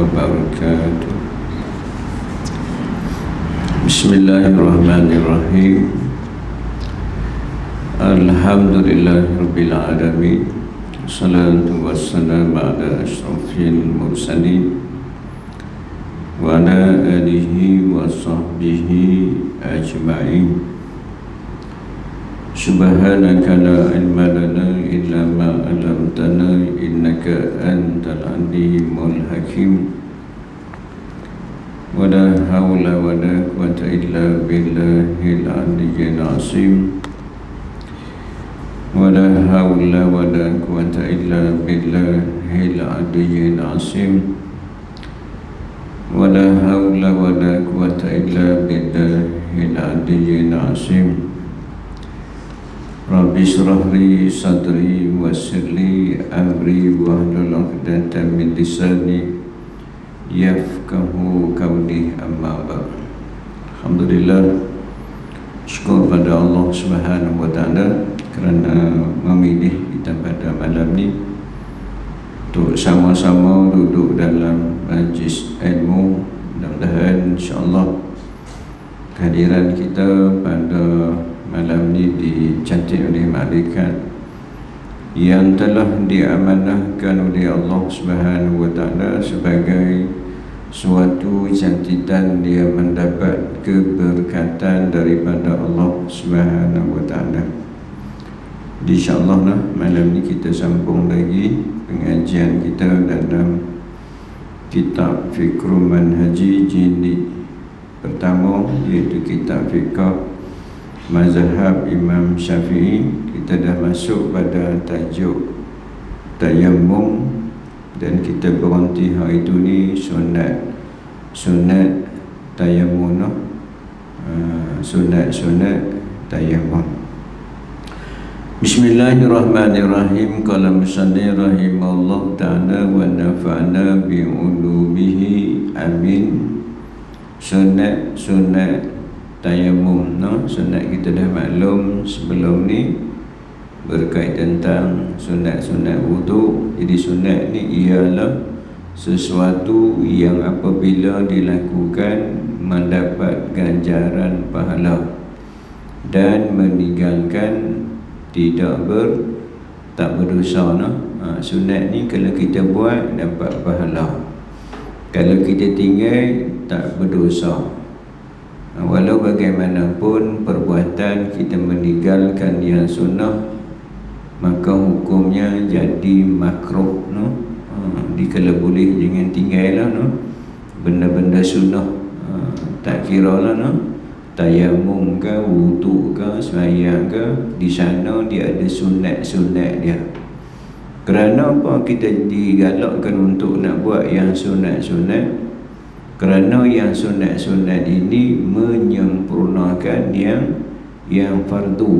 wabarakatuh. Bismillahirrahmanirrahim. Alhamdulillahirabbil alamin. Wassalatu wassalamu ala asyrafil mursalin wa ala alihi wa sahbihi ajma'in. Subhanaka la ilma lana illa ma 'allamtana innaka antal alimul hakim. Wa la haula wa la quwwata illa billahil aliyyil azim. Wa la haula wa la quwwata illa billahil aliyyil azim. Wa la haula wa la quwwata illa billahil aliyyil azim. Rabbi shrah li sadri wa yassir li amri wahlul 'uqdatam min lisani yafqahu qawli, amma ba'd. Alhamdulillah, syukur pada Allah Subhanahu wa taala kerana memilih kita pada malam ni untuk sama-sama duduk dalam majlis ilmu. Mudah-mudahan insya-Allah kehadiran kita pada malam ini dicantik oleh malaikat yang telah diamanahkan oleh Allah Subhanahu wa taala sebagai suatu cantikan dia mendapat keberkatan daripada Allah Subhanahu wa taala. Insyaallah malam ini kita sambung lagi pengajian kita dalam kitab Fiqhul Manhaji jilid pertama, iaitu kitab fiqh mazhab Imam Syafi'i. Kita dah masuk pada tajuk tayammum dan kita berhenti hari itu ni sunat tayammum, sunat tayammum. Bismillahirrahmanirrahim. Qala musannif rahimahullah ta'ala wa nafa'na bi ulumihi, amin. Sunat tayammum, sunat kita dah maklum sebelum ni berkait tentang sunat wudu. Jadi sunat ni ialah sesuatu yang apabila dilakukan mendapat ganjaran pahala dan meninggalkan tak berdosa. Sunat ni kalau kita buat dapat pahala, kalau kita tinggal tak berdosa. Walau bagaimanapun perbuatan kita meninggalkan yang sunnah, maka hukumnya jadi makruh. Dikala boleh jangan tinggallah benda-benda sunnah. Tak kira lah tayammum ke, wudu ke, sembahyang ke, di sana dia ada sunat dia. Kerana apa kita digalakkan untuk nak buat yang sunat? Kerana yang sunat ini menyempurnakan yang fardu.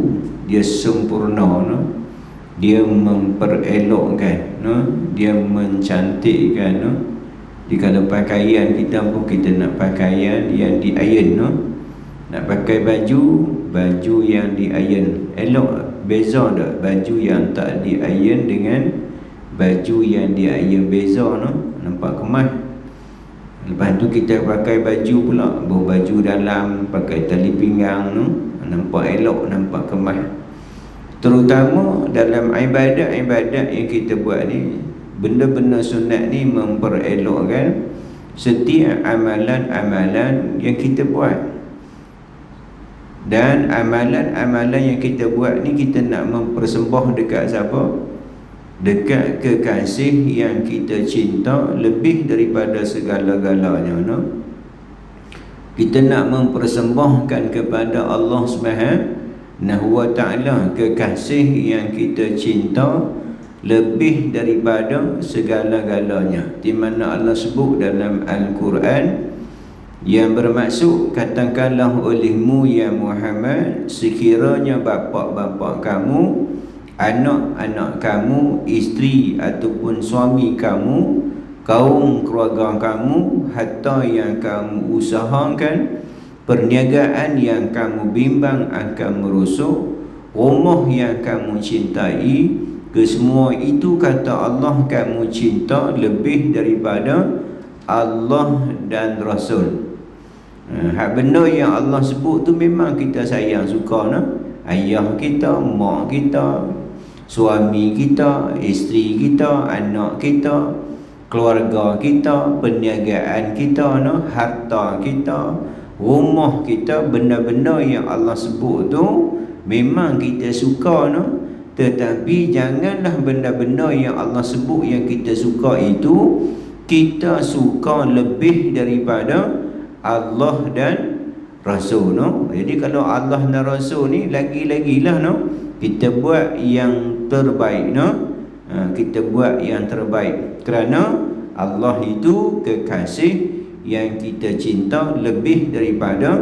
Dia sempurna, dia memperelokkan, dia mencantikkan. Di kalau pakaian kita pun kita nak pakaian yang diiron, nak pakai baju yang diiron, elok. Beza tak baju yang tak diiron dengan baju yang diiron? Beza, nampak kemas. Lepas tu kita pakai baju pula, baju dalam, pakai tali pinggang, nampak elok, nampak kemas. Terutama dalam ibadat yang kita buat ni, benda-benda sunat ni memperelokkan setiap amalan-amalan yang kita buat. Dan amalan-amalan yang kita buat ni kita nak mempersembah dekat siapa? Dekat kekasih yang kita cinta lebih daripada segala-galanya. Kita nak mempersembahkan kepada Allah Subhanahu wa ta'ala, kekasih yang kita cinta lebih daripada segala-galanya. Di mana Allah sebut dalam Al-Quran yang bermaksud, katakanlah olehmu ya Muhammad, sekiranya bapa-bapa kamu, anak-anak kamu, isteri ataupun suami kamu, kaum keluarga kamu, harta yang kamu usahakan, perniagaan yang kamu bimbang akan merosot, rumah yang kamu cintai, kesemua itu kata Allah kamu cinta lebih daripada Allah dan Rasul. Hak benda yang Allah sebut tu memang kita sayang, suka no? Ayah kita, mak kita, suami kita, isteri kita, anak kita, keluarga kita, perniagaan kita no? Harta kita, rumah kita, benda-benda yang Allah sebut tu memang kita suka no? Tetapi janganlah benda-benda yang Allah sebut yang kita suka itu kita suka lebih daripada Allah dan Rasul no? Jadi kalau Allah dan Rasul ni lagi-lagilah no? Kita buat yang terbaik no? Kita buat yang terbaik, kerana Allah itu kekasih yang kita cinta lebih daripada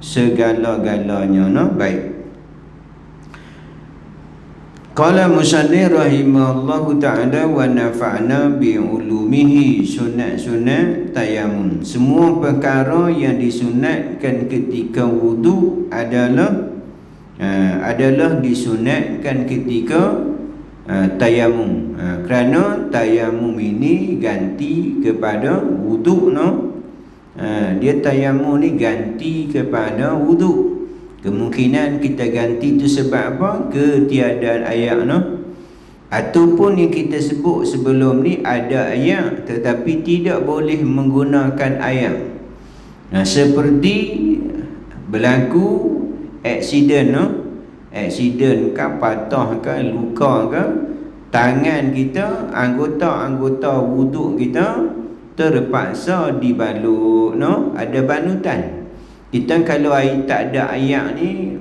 segala-galanya no? Baik. Qala musannif rahimahullahu ta'ala wa nafa'na bi'ulumihi. Sunat-sunat tayamum, semua perkara yang disunatkan ketika wudu adalah disunatkan ketika tayamum, kerana tayamum ini ganti kepada wudu no? Dia tayamum ni ganti kepada wudu. Kemungkinan kita ganti itu sebab apa? Ketiadaan air no? Ataupun yang kita sebut sebelum ni ada air tetapi tidak boleh menggunakan air. Seperti berlaku aksiden no? Aksiden ke, patah ke, luka ke, tangan kita, anggota-anggota wuduk kita terpaksa dibalut no? Ada banutan. Kita kalau air tak ada air ni,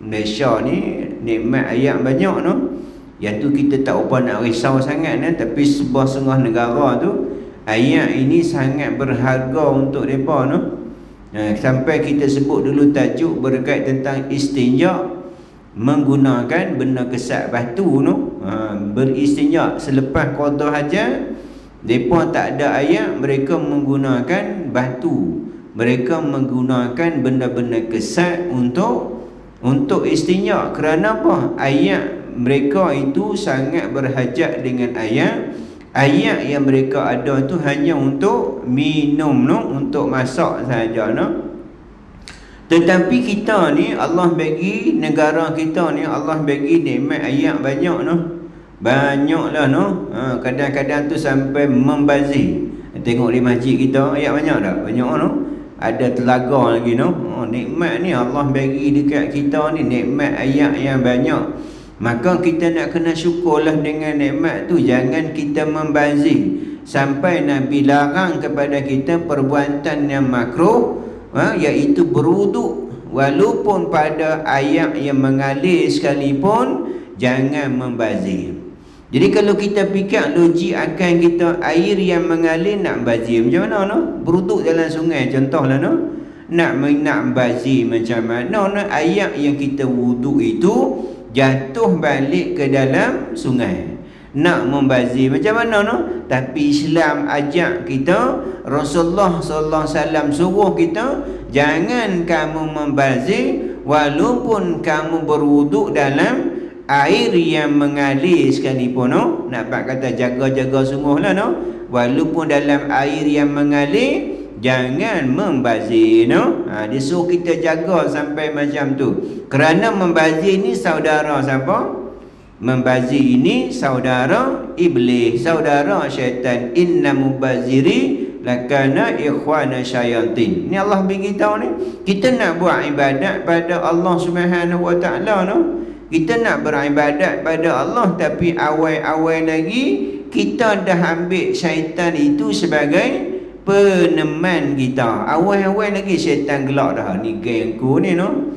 Malaysia ni nikmat air banyak no? Yang tu kita tak apa nak risau sangat no? Tapi sebuah setengah negara tu air ini sangat berharga untuk mereka no? Sampai kita sebut dulu tajuk berkait tentang istinja menggunakan benda kesat batu no? Beristinja selepas qada hajat, mereka tak ada air, mereka menggunakan batu, mereka menggunakan benda-benda kesat untuk istinja. Kerana apa? Air mereka itu sangat berhajat dengan air. Air yang mereka ada itu hanya untuk minum no? Untuk masak sahaja no? Tetapi kita ni Allah bagi, negara kita ni Allah bagi nikmat air banyak no? Banyaklah no? Kadang-kadang tu sampai membazir. Tengok di masjid kita air banyak tak? Banyak no? Ada telaga lagi no? Nikmat ni Allah bagi dekat kita ni, nikmat air yang banyak. Maka kita nak kena syukurlah dengan nikmat tu. Jangan kita membazir sampai Nabi larang kepada kita perbuatan yang makruh, iaitu berwuduk walaupun pada air yang mengalir sekalipun, jangan membazir. Jadi kalau kita fikir logik akan kita, air yang mengalir nak bazir macam mana no? Beruduk dalam sungai contohlah no? Nak bazir macam mana no? Air yang kita wuduk itu jatuh balik ke dalam sungai, nak membazir macam mana no? Tapi Islam ajak kita, Rasulullah sallallahu alaihi wasallam suruh kita, jangan kamu membazir walaupun kamu berwuduk dalam air yang mengalir sekalipun no? Nak kata jaga-jaga sungguhlah no? Walaupun dalam air yang mengalir, jangan membazir no? Dia suruh kita jaga sampai macam tu. Kerana membazir ni saudara siapa? Membazir ini saudara iblis, saudara syaitan. Inna mubaziri lakana ikhwana syayatin. Ni Allah beritahu ni. Kita nak buat ibadat pada Allah Subhanahu wa taala no? Kita nak beribadat pada Allah, tapi awal-awal lagi kita dah ambil syaitan itu sebagai peneman kita. Awal-awal lagi syaitan gelak dah, ni geng aku ni no?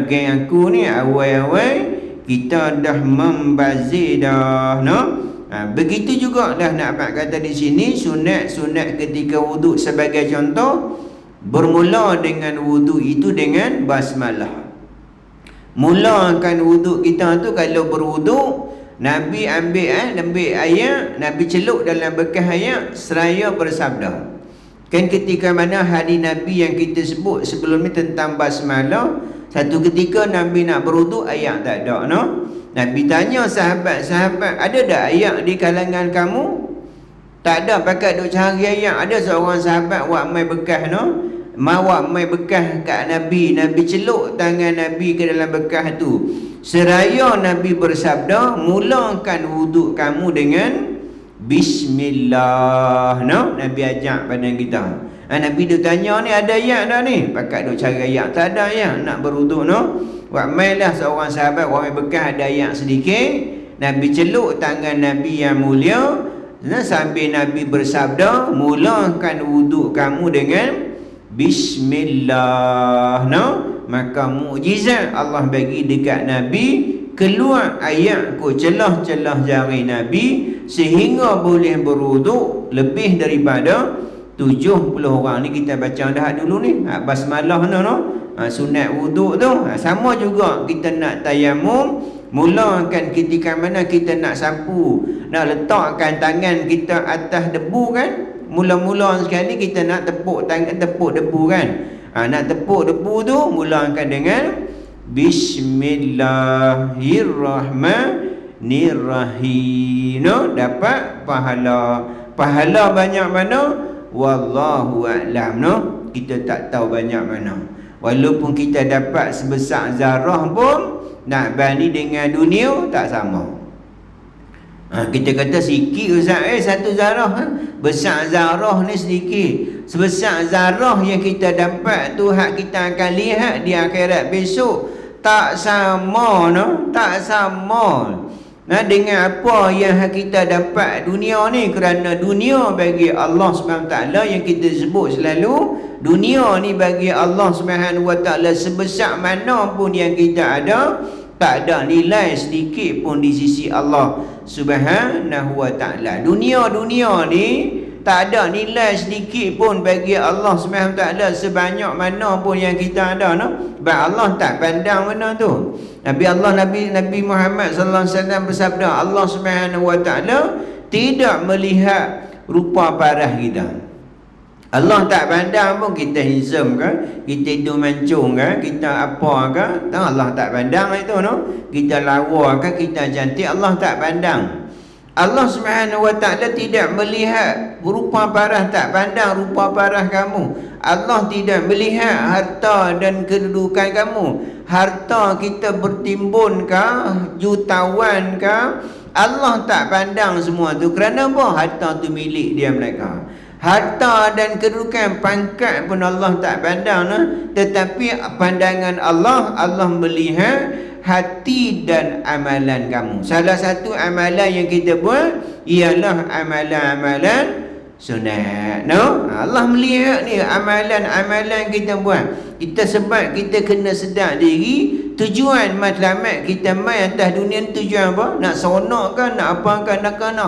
Geng aku ni awal-awal kita dah membazir dah no? Begitu juga dah nak kata di sini sunat ketika wuduk sebagai contoh. Bermula dengan wuduk itu dengan basmalah. Mulakan wuduk kita tu, kalau berwuduk Nabi ambil air, Nabi celup dalam bekas air seraya bersabda. Kan ketika mana hadis Nabi yang kita sebut sebelum ni tentang basmalah, satu ketika Nabi nak berwuduk, air tak ada no? Nabi tanya sahabat-sahabat, ada tak air di kalangan kamu? Tak ada pakai duk cari ayat. Ada seorang sahabat buat mai bekas no, mawak mai bekas kat Nabi. Nabi celuk tangan Nabi ke dalam bekas tu. Seraya Nabi bersabda, mulakan wuduk kamu dengan Bismillah. No, Nabi ajak pada kita. Nabi dia tanya ni, ada ayat dah ni? Pakat duk cari ayat. Tak ada ayat nak berwuduk no. Buat mailah seorang sahabat buat mai bekas, ada ayat sedikit. Nabi celuk tangan Nabi yang mulia. Sambil Nabi bersabda, mulakan wuduk kamu dengan Bismillah. No? Maka mukjizat Allah bagi dekat Nabi, keluar ayat ku celah-celah jari Nabi, sehingga boleh berwuduk lebih daripada 70 orang. Ni kita baca dah dulu ni, basmalah no. Sunat wuduk tu. Sama juga kita nak tayamum, mulakan ketika mana kita nak sapu, nak letakkan tangan kita atas debu kan. Mula-mula sekali kita nak tepuk tangan, tepuk debu kan. Nak tepuk debu tu, mulakan dengan Bismillahirrahmanirrahim. No, dapat pahala. Pahala banyak mana? Wallahu a'lam. No, kita tak tahu banyak mana. Walaupun kita dapat sebesar zarah pun, nak banding dengan dunia tak sama. Kita kata sikit Ustaz, satu zarah besar zarah ni sedikit. Sebesar zarah yang kita dapat tu, hak kita akan lihat di akhirat besok, tak sama no, tak sama dengan apa yang kita dapat dunia ni. Kerana dunia bagi Allah SWT yang kita sebut selalu, dunia ni bagi Allah SWT sebesar mana pun yang kita ada, tak ada nilai sedikit pun di sisi Allah Subhanahu wa ta'ala. Dunia ni tak ada nilai sedikit pun bagi Allah SWT sebanyak mana pun yang kita ada no. Sebab Allah tak pandang benda tu. Nabi Muhammad sallallahu alaihi wasallam bersabda, Allah Subhanahu wa ta'ala tidak melihat rupa parah kita. Allah tak pandang pun kita handsome ke, kita hidung mancung ke, kita apa ke, Allah tak pandang itu no. Kita lawa ke, kita cantik, Allah tak pandang. Allah Subhanahu wa ta'ala tidak melihat rupa parah, tak pandang rupa parah kamu. Allah tidak melihat harta dan kedudukan kamu. Harta kita bertimbun ke, jutawan ke, Allah tak pandang semua tu. Kerana apa? Harta tu milik dia mereka. Harta dan kedudukan, pangkat pun Allah tak pandang no? Tetapi pandangan Allah, Allah melihat hati dan amalan kamu. Salah satu amalan yang kita buat ialah amalan-amalan sunat no? Allah melihat ni amalan-amalan kita buat. Kita sebab kita kena sedar diri, tujuan matlamat kita mai atas dunia ni tujuan apa? Nak seronok ke, nak apa ke, nak kena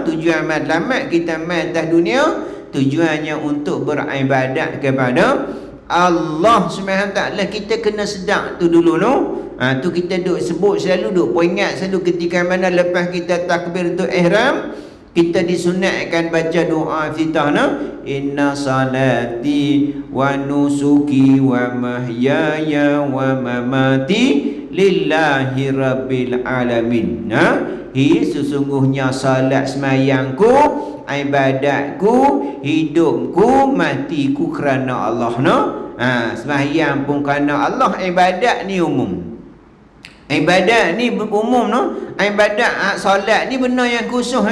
tujuan matlamat kita mai atas dunia, tujuannya untuk beribadat kepada Allah Subhanahu taala. Kita kena sedar tu dulu no. Tu kita duk sebut selalu, duk peringat selalu ketika mana lepas kita takbiratul ihram, kita disunatkan baca doa iftitah no. Inna salati wa nusuki wa mahyaya wa mamati lillahi rabbil alamin. Sesungguhnya salat semayangku, ibadatku, hidupku, matiku kerana Allah no. Semayang pun kerana Allah, ibadat ni umum. Ibadat ni umum no. Ibadat solat ni benda yang khusus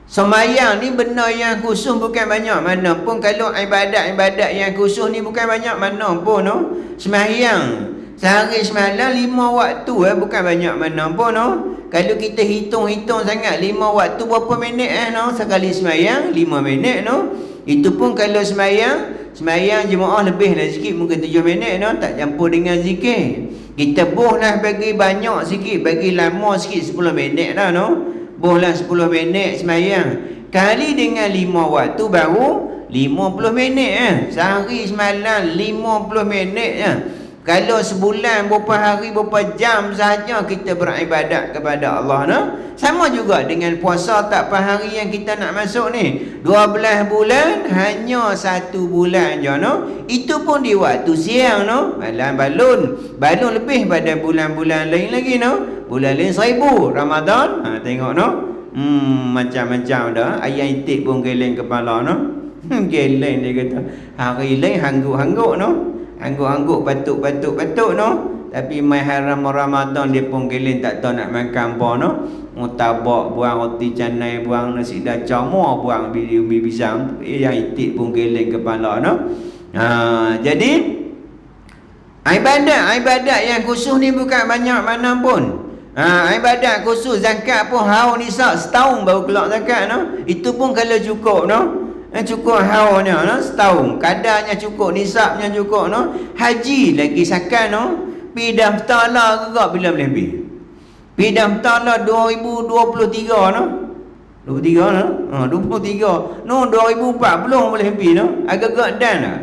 Semayang ni benda yang khusus, bukan banyak mana pun. Kalau ibadat-ibadat yang khusus ni bukan banyak mana pun no. Semayang sehari semalam 5 waktu bukan banyak mana pun no. Kalau kita hitung-hitung sangat 5 waktu berapa minit no. Sekali semayang 5 minit no. Itu pun kalau semayang jemaah lebih lah sikit, mungkin 7 minit no. Tak campur dengan zikir. Kita boleh bagi banyak sikit, bagi lama sikit 10 minit lah no. Boleh 10 minit semayang kali dengan 5 waktu baru 50 minit Sehari semalam 50 minit Kalau sebulan berapa hari, berapa jam sahaja kita beribadat kepada Allah no? Sama juga dengan puasa tak apa hari yang kita nak masuk ni, 12 bulan hanya 1 bulan je no? Itu pun di waktu siang no. Malam balon lebih pada bulan-bulan lain lagi no. Bulan lain 1000 Ramadan tengok no. Macam-macam dah. Ayam itik pun geleng kepala no. Geleng dia kata. Hari lain hangguk-hangguk no. Hangguk-hangguk batuk no. Tapi mai haram Ramadan dia pun geleng tak tahu nak makan apa no. Mutabak buang roti canai, buang nasi dacang, mau buang umbi pisang. Yang itik pun geleng kepala no. Jadi ibadat yang khusus ni bukan banyak mana pun. Ibadat khusus zakat pun haul nisab setahun baru keluar zakat no. Itu pun kalau cukup no. Cukup haulnya no, setahun. Kadarnya cukup, nisabnya cukup no. Haji lagi zakat no. Pi daftar lah juga bila boleh pi. Pi daftar lah 2023 no. 23 no. 23. No 2040 boleh pi no. Agak-agak dan lah.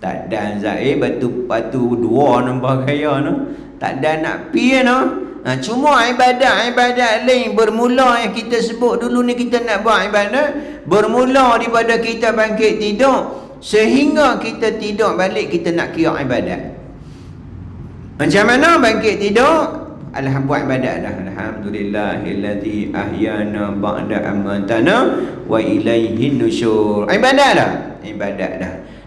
Tak dan Zaid batu dua nampak gaya no. Tak dan nak pi no. Cuma ibadat lain bermula yang kita sebut dulu ni, kita nak buat ibadat bermula daripada kita bangkit tidur sehingga kita tidur balik, kita nak kira ibadat. Macam mana bangkit tidur? Buat ibadat dah. Alhamdulillahillazi ahyana ba'da amatana wa ilaihin nusyur. Ibadat dah.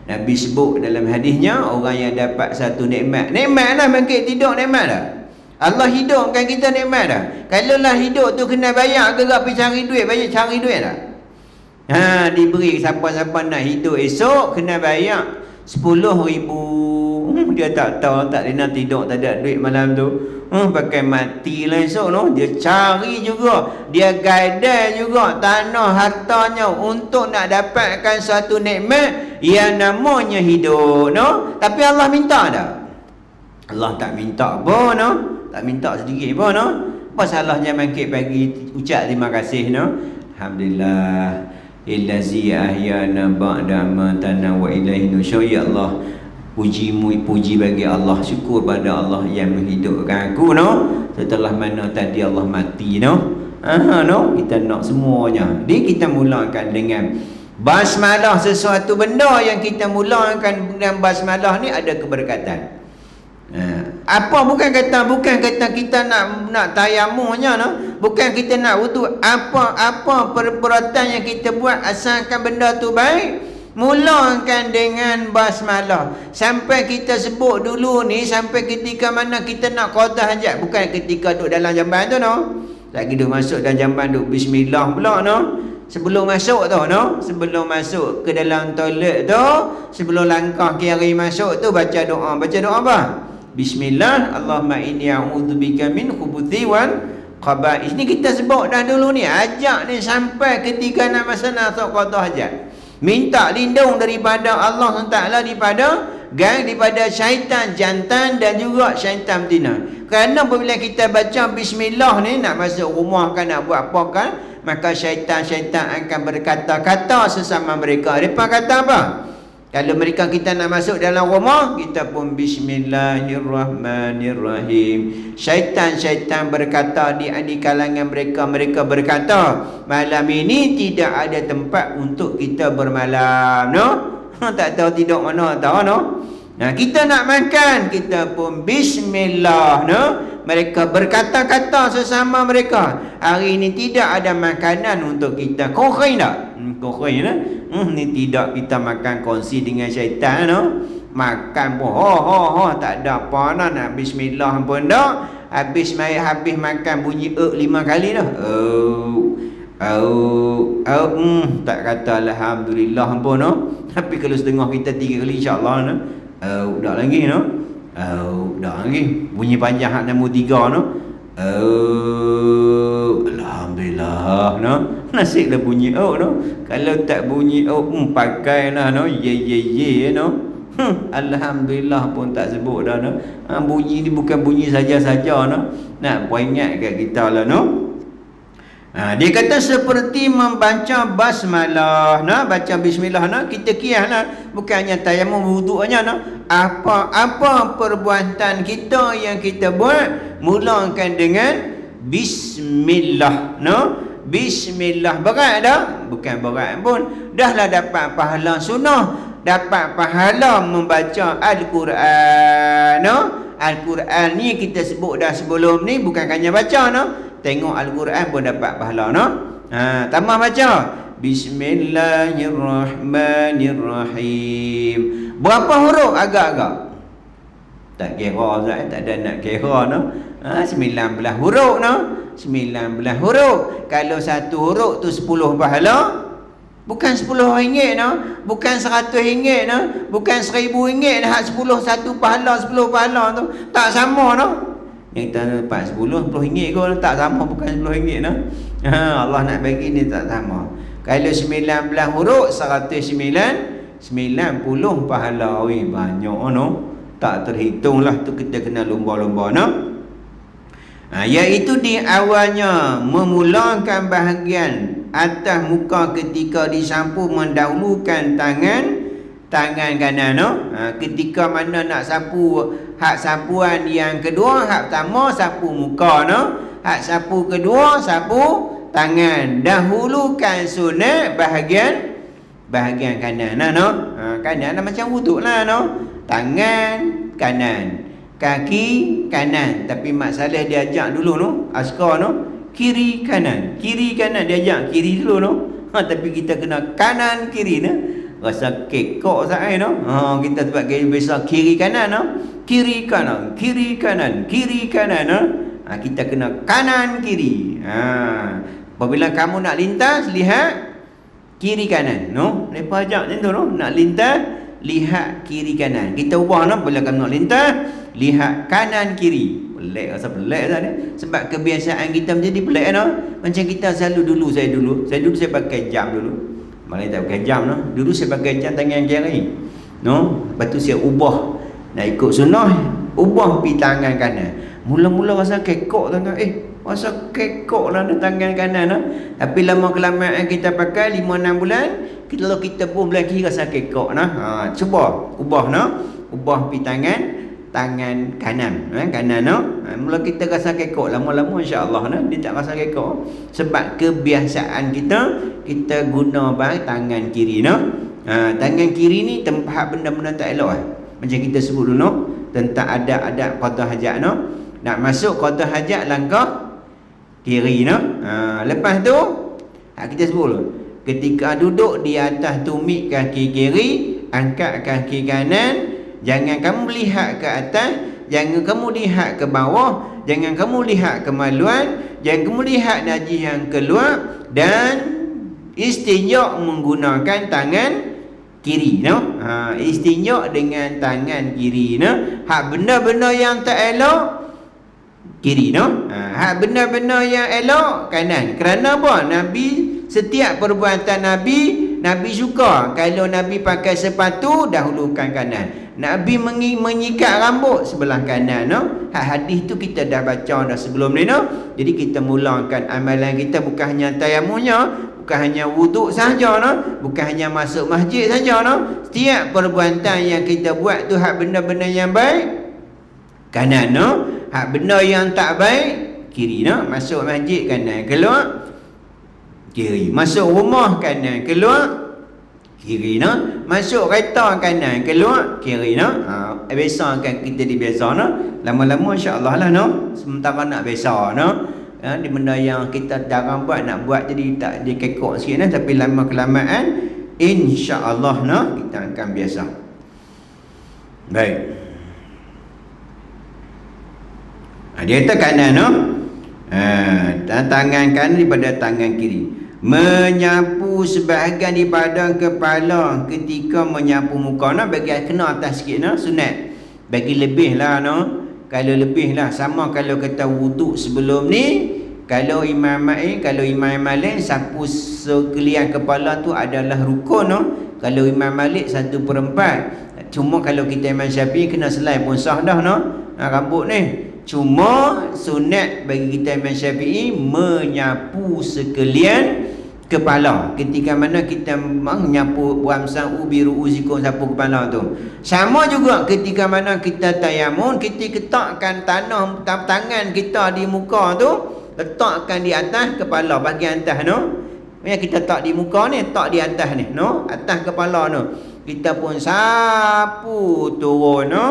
Nabi sebut dalam hadisnya, orang yang dapat satu nikmat lah bangkit tidur, nikmat dah. Allah hidupkan kita nikmat dah. Kalau lah hidup tu kena bayar gerak pergi cari duit, banyak cari duit dah. Diberi siapa-siapa nak hidup esok kena bayar 10,000. Dia tak tahu, tak kena tidur, tak ada duit malam tu. Pakai mati lah esok no. Dia cari juga, dia gadai juga tanah hartanya untuk nak dapatkan satu nikmat yang namanya hidup no. Tapi Allah minta dah. Allah tak minta apa no. Tak minta sedikit pun no. Apa salahnya bangkit pagi ucap terima kasih no. Alhamdulillah illazi ahyana ba'da amatana wa ilaihi nusyur. Ya Allah, puji bagi Allah, syukur pada Allah yang menghidupkan aku no. Setelah mana tadi Allah mati no. No, kita nak semuanya. Jadi kita mulakan dengan basmalah, sesuatu benda yang kita mulakan dengan basmalah ni ada keberkatan. Apa bukan kata kita nak tayammumnya no. Bukan kita nak wudu. Apa perbuatan yang kita buat asalkan benda tu baik, mulakan dengan basmalah. Sampai kita sebut dulu ni, sampai ketika mana kita nak qada hajat, bukan ketika duduk dalam jamban tu no. Lagi duduk masuk dalam jamban duduk bismillah pula no. Sebelum masuk tu no, sebelum masuk ke dalam toilet tu, sebelum langkah kiri masuk tu baca doa apa? Bismillah, Allahumma inni a'udzubika min khubuthi wal khaba'is. Ni kita sebut dah dulu ni. Ajak ni sampai ketika nak masa nak qada hajat. Minta lindung daripada Allah SWT daripada syaitan jantan dan juga syaitan betina. Kerana apabila kita baca bismillah ni nak masuk rumah kan, nak buat apa kan, maka syaitan akan berkata-kata sesama mereka. Mereka kata apa? Kalau mereka kita nak masuk dalam rumah, kita pun bismillahirrahmanirrahim. Syaitan berkata di kalangan mereka berkata, malam ini tidak ada tempat untuk kita bermalam no. Tak tahu tidur mana tahu no. Nah, kita nak makan, kita pun bismillah no. Mereka berkata-kata sesama mereka, hari ini tidak ada makanan untuk kita. Kokhin tak? Kokhin lah. Ni tidak kita makan kongsi dengan syaitan no. Makan pun tak ada apa nak bismillah pun dah. Habis makan bunyi 5 kali dah. Tak kata alhamdulillah pun no. Tapi kalau setengah kita 3 kali insya-Allah no. Dah lagi no. Dah lagi bunyi panjang hak nombor 3 no. Alhamdulillah no. Nasib lah bunyi no. Kalau tak bunyi pakailah no. Ye no. Alhamdulillah pun tak sebut dah no. Bunyi ni bukan bunyi saja-saja no. Nak peringat kat kita lah no. Dia kata seperti membaca basmalah nah, baca bismillah nah, kita kiaslah, bukannya tayammum wuduknya nah. Apa perbuatan kita yang kita buat mulakan dengan bismillah no. Bismillah berat dah? Bukan berat pun. Dahlah dapat pahala sunnah, dapat pahala membaca Al-Quran no. Al-Quran ni kita sebut dah sebelum ni, bukan hanya baca no. tengok Al-Quran pun dapat pahala no. Tambah baca Bismillahirrahmanirrahim. Berapa huruf agak-agak? Tak kira Ustaz, tak ada nak kira no. 19 huruf no. 19 huruf. Kalau satu huruf tu 10 pahala, bukan 10 ringgit no, bukan 100 ringgit no, bukan 1000 ringgit dah 10 satu pahala, 10 pahala tu tak sama no. Yang kita dapat 10 ringgit ke tak sama, bukan 10 ringgit no. Allah nak bagi ni tak sama. Kalau 19 huruf 190 pahala. Weh, banyak no. Tak terhitung lah tu, kita kena lumba-lumba no. Iaitu di awalnya memulakan bahagian atas muka ketika disapu mendahulukan tangan kanan no. Ketika mana nak sapu hak sapuan yang kedua, hak pertama sapu muka no, hak sapu kedua sapu tangan. Dahulukan sunat bahagian kanan no. Kanan lah macam wuduk lah no. Tangan kanan, kaki kanan, tapi masalah dia ajak dulu no, askar no, kiri kanan dia ajak kiri dulu no. Tapi kita kena kanan kiri no. Rasa kekok saya no. Kita tempat gaya besar kiri kanan no, kiri kanan no. Kita kena kanan kiri. Apabila kamu nak lintas, lihat kiri kanan no. Lepas ajak macam tu no, nak lintas lihat kiri kanan. Kita ubah no, bila kamu nak lintas lihat kanan kiri. Pelik, rasa pelik tak ni? Sebab kebiasaan kita menjadi pelik no. Macam kita selalu saya pakai jam dulu. Malah tak pakai jam no. Dulu saya pakai jam tangan kiri no. Lepas tu saya ubah, nak ikut sunnah, ubah pi tangan kanan. Mula-mula rasa kekok tangan, rasa kekok lah tangan kanan no. Tapi lama kelamaan kita pakai 5-6 bulan, kalau kita pun belah kiri rasa kekok no. Cuba ubah no, ubah pi tangan kanan no. Mula kita rasa kekok, lama-lama insya-Allah no, dia tak rasa kekok. Sebab kebiasaan kita guna barang tangan kiri no. Tangan kiri ni tempat benda-benda tak elok Macam kita sebut dulu tentang adab-adab qada hajat no. Nak masuk qada hajat langkah kiri no. Lepas tu kita sebut dulu, ketika duduk di atas tumit kaki kiri, angkat kaki kanan. Jangan kamu lihat ke atas, jangan kamu lihat ke bawah, jangan kamu lihat ke maluan, jangan kamu lihat najis yang keluar, dan istinja menggunakan tangan kiri no. Istinja dengan tangan kiri no. Hak benda-benda yang tak elok kiri no. Hak benda-benda yang elok kanan. Kerana apa? Nabi, setiap perbuatan Nabi suka. Kalau Nabi pakai sepatu, dahulukan kanan. Nabi menyikat rambut sebelah kanan no. Hak hadis tu kita dah baca dah sebelum ni no. Jadi kita mulakan amalan kita bukan hanya tayammumnya, bukan hanya wuduk saja no, bukan hanya masuk masjid saja no. Setiap perbuatan yang kita buat tu hak benda-benda yang baik kanan no. Hak benda yang tak baik kiri no. Masuk masjid kanan, keluar kiri. Masuk rumah kanan, keluar kiri no. Masuk kereta kanan, keluar kiri no. Biasa kan kita dibiasa no. Lama-lama insya-Allah lah no. Sementara nak biasa no. Di benda yang kita jarang buat, nak buat jadi tak dikekok sikit no. Tapi lama kelamaan insya-Allah no, kita akan biasa. Baik. Dia kata kanan no. Tangan kanan daripada tangan kiri. Menyapu sebahagian daripada kepala ketika menyapu muka no. Bagi kena atas sikit no, sunat. Bagi lebih lah no. Kalau lebih lah, sama kalau kita wuduk sebelum ni, kalau Imam Malik sapu sekalian kepala tu adalah rukun no. Kalau Imam Malik 1/4. Cuma kalau kita Imam Syafi'i kena selai pun sah dah no. Rambut ni. Cuma sunat bagi kita Imam Syafi'i menyapu sekalian kepala ketika mana kita menyapu wamsa'u bi ru'usikum, sapu kepala tu. Sama juga ketika mana kita tayammum, kita letakkan tangan kita di muka tu, letakkan di atas kepala bahagian atas no. Yang kita tak di muka ni, tak di atas ni no, atas kepala no. Kita pun sapu turun no.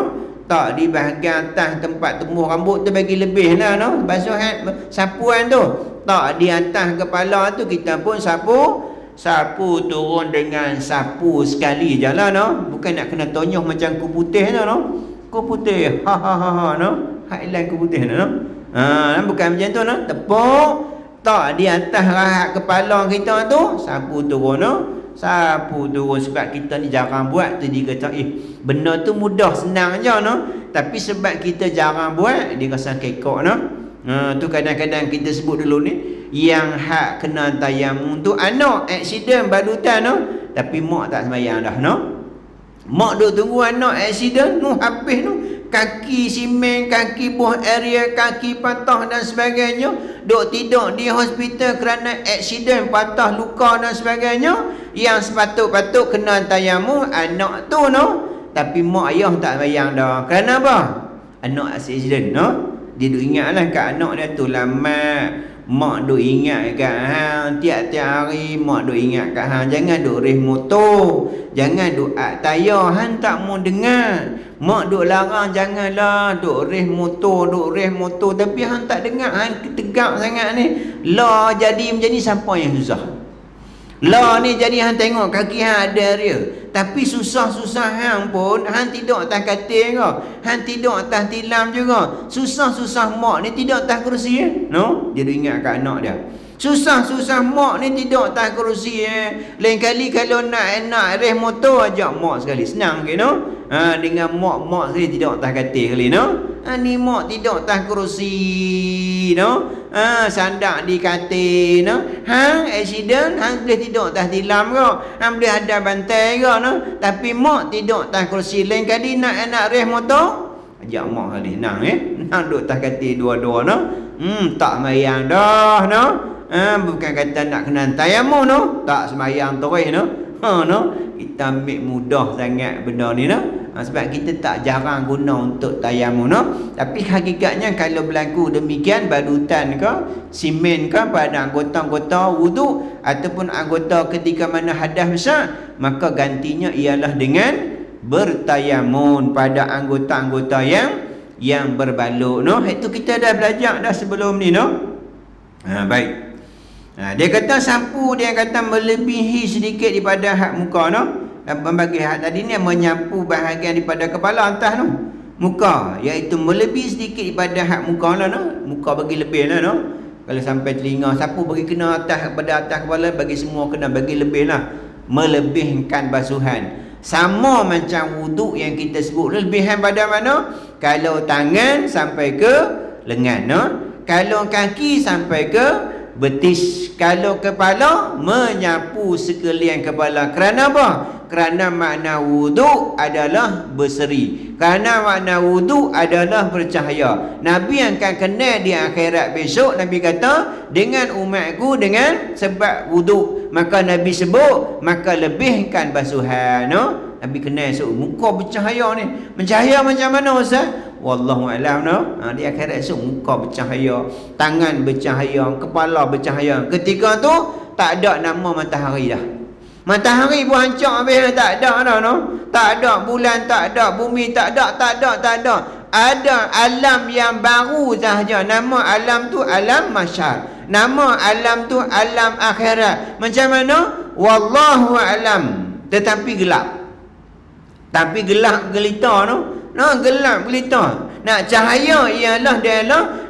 tak di bahagian atas tempat tumbuh rambut tu bagi lebih lah no, basuhan sapuan tu. Tak di atas kepala tu kita pun sapu turun dengan sapu sekali je lah no. Bukan nak kena tonyoh macam kupu putih tu no. Kupu putih ha no. Highline kupu putih no. Bukan macam tu no. Tepuk tak di atas rahat kepala kita tu, sapu turun no. Sapu turun. Sebab kita ni jarang buat tu, dia kata benda tu mudah senang je no. Tapi sebab kita jarang buat, dia rasa kekok no. Tu kadang-kadang kita sebut dulu ni, yang hak kena tayamum tu anak aksiden balutan no. Tapi mak tak sembahyang dah no. Mak duk tunggu anak aksiden nu habis tu, kaki simen, kaki buah area, kaki patah dan sebagainya, duk tidur di hospital kerana aksiden, patah, luka dan sebagainya. Yang sepatut-patut kena tayamum anak tu no. Tapi mak ayah tak sembahyang dah. Kerana apa? Anak aksiden no. Dia duk ingatlah kat anak dia tu lah, mak duk ingat kat hang tiap-tiap hari, mak duk ingat kat hang jangan duk reh motor, jangan duk tayar, hang tak mau dengar. Mak duk larang janganlah duk reh motor, tapi hang tak dengar, hang tegak sangat ni. Lah jadi macam ni, siapa yang susah? Lah ni jadi hang tengok kaki hang ada dia, tapi susah-susah hang pun hang tidur atas katil ke, hang tidur atas tilam juga. Susah-susah mak ni tidur atas kerusi no. Dia ingat kat anak dia. Susah-susah mak ni tidur atas kerusi Lain kali kalau nak reh motor, ajak mak sekali, senang ke no. Dengan mak sekali tidur atas katil kali no. Ni mak tidur atas kerusi no. Sandak di katil no. Hang aksiden, hang boleh tidur atas tilam ke, hang boleh ada bantai ke no. Tapi mak tidur atas kerusi. Lain kali nak reh motor, ajak mak kali, nang nang duduk atas katil dua-dua no. Tak sembahyang dah no. Bukan kata nak kena tayamum no, tak sembahyang terus no. No, kita ambil mudah sangat benda ni no. Sebab kita tak jarang guna untuk tayamum no. Tapi hakikatnya kalau berlaku demikian, balutan ke, simen ke pada anggota-anggota wudu ataupun anggota ketika mana hadas besar, maka gantinya ialah dengan bertayamum pada anggota-anggota yang berbaluk no. Itu kita dah belajar dah sebelum ni no. Baik. Dia kata sapu, dia kata melebihi sedikit daripada hak muka no. Membagi hak tadi ni menyapu bahagian daripada kepala atas no, muka, iaitu melebihi sedikit daripada hak muka lah no. Muka bagi lebih lah no. Kalau sampai telinga, sapu bagi kena atas, pada atas kepala, bagi semua kena bagi lebih lah. Melebihkan basuhan. Sama macam wuduk yang kita sebut, lebihan pada mana? Kalau tangan sampai ke lengan no. Kalau kaki sampai ke betis. Kalau kepala, menyapu sekalian kepala. Kerana apa? Kerana makna wuduk adalah berseri. Kerana makna wuduk adalah bercahaya. Nabi akan kenal di akhirat besok. Nabi kata, dengan umatku dengan sebab wuduk, maka Nabi sebut, maka lebihkan basuhan no? Nabi kenal esok, muka bercahaya ni. Bercahaya macam mana Ustaz? Wallahualam no. Di akhirat esok muka bercahaya, tangan bercahaya, kepala bercahaya. Ketika tu tak ada nama matahari dah. Matahari pun hancur habis, tak ada dah no. Tak ada bulan, tak ada bumi, tak ada. Ada alam yang baru sahaja. Nama alam tu alam mahsyar. Nama alam tu alam akhirat. Macam mana? Wallahu alam. Tetapi gelap. Tapi gelap gelita no. Gelap gelita. Nak cahaya ialah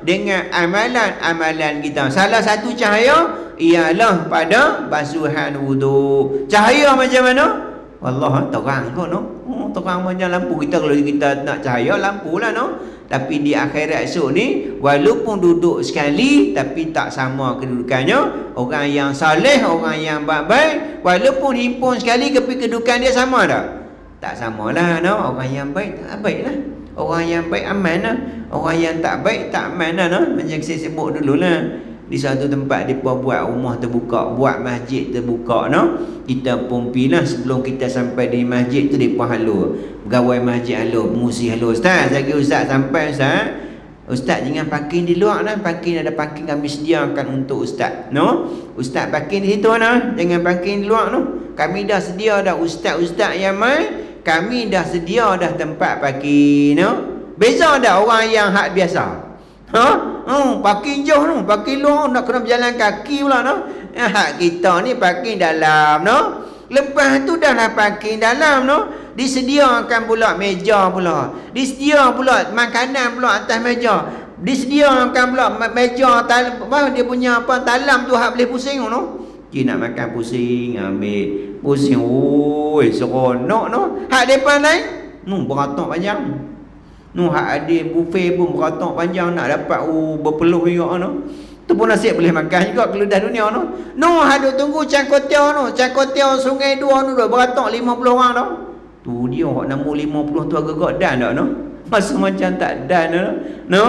dengan amalan-amalan kita. Salah satu cahaya ialah pada basuhan wudu. Cahaya macam mana? Wallah, terang kot no. Terang macam lampu kita. Kalau kita nak cahaya, lampu lah no. Tapi di akhirat esok ni, walaupun duduk sekali, tapi tak sama kedudukannya. Orang yang saleh, orang yang baik, walaupun himpun sekali, tapi kedudukan dia sama tak? Tak samalah no. Orang yang baik tak baik lah. Orang yang baik aman lah. Orang yang tak baik tak aman lah no. Macam saya sebut dulu lah, di satu tempat dia buat rumah terbuka, buat masjid terbuka no. Kita pun pergi lah, sebelum kita sampai di masjid tu dia pun halu, pegawai masjid halu, pengusi halu, Ustaz, lagi Ustaz sampai Ustaz jangan parking di luar lah. Parking ada parking kami sediakan untuk Ustaz no. Ustaz parking di situ lah, jangan parking di luar no. Kami dah sedia dah, Ustaz yang mai, kami dah sedia dah tempat parking no. Beza dah orang yang hak biasa. Parking jauh tu, parking luar nak kena berjalan kaki pula no. Hak kita ni parking dalam no. Lepas tu dah lah parking dalam no. Disediakan pula meja pula. Disediakan pula makanan pula atas meja. Disediakan pula meja dia punya apa talam tu hak boleh pusing no. Dia nak makan pusing, ambil pusing. Oi, seronok no. Hak depan lain, beratok panjang. Hak ada buffet pun beratok panjang nak dapat berpeluh juga no. Tu pun nasib boleh makan juga keludah dunia no. Hak duk tunggu Cangkotiau no. Cangkotiau Sungai Dua no beratok 50 orang no. Tu dia hak nombor 50 tu agak-agak dan tak no. Masa macam tak dan no.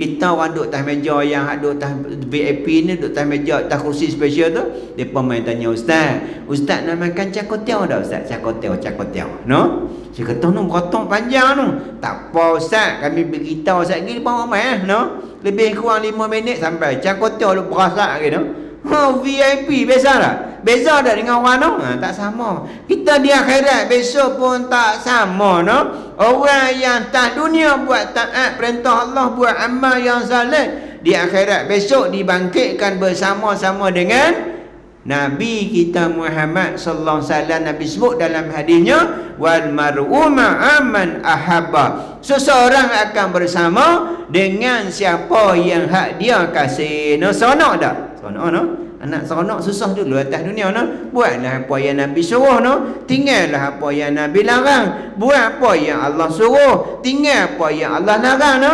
Kita orang duduk atas meja yang duduk atas VIP ni, duduk atas meja atas kursi special tu, depa main tanya ustaz nak makan Cangkotiau dah ustaz? Cangkotiau no. Saya kata beratok panjang no. Tak apa ustaz, kami beritahu ustaz lagi depan ramai no. Lebih kurang 5 minit sampai Cangkotiau lu berasa lagi no. VIP biasa tak? Beza tak dengan orang no? Tak sama. Kita di akhirat besok pun tak sama no. Orang yang tak dunia buat taat perintah Allah, buat amal yang saleh, di akhirat besok dibangkitkan bersama-sama dengan Nabi kita Muhammad sallallahu alaihi wasallam. Nabi sebut dalam hadisnya, wal mar'u ma'aman ahabba. Seseorang akan bersama dengan siapa yang hak dia kasih. No, seronok tak? Seronok no. Anak seronok susah dulu atas dunia no. Buatlah apa yang Nabi suruh no. Tinggallah apa yang Nabi larang. Buat apa yang Allah suruh. Tinggal apa yang Allah larang no.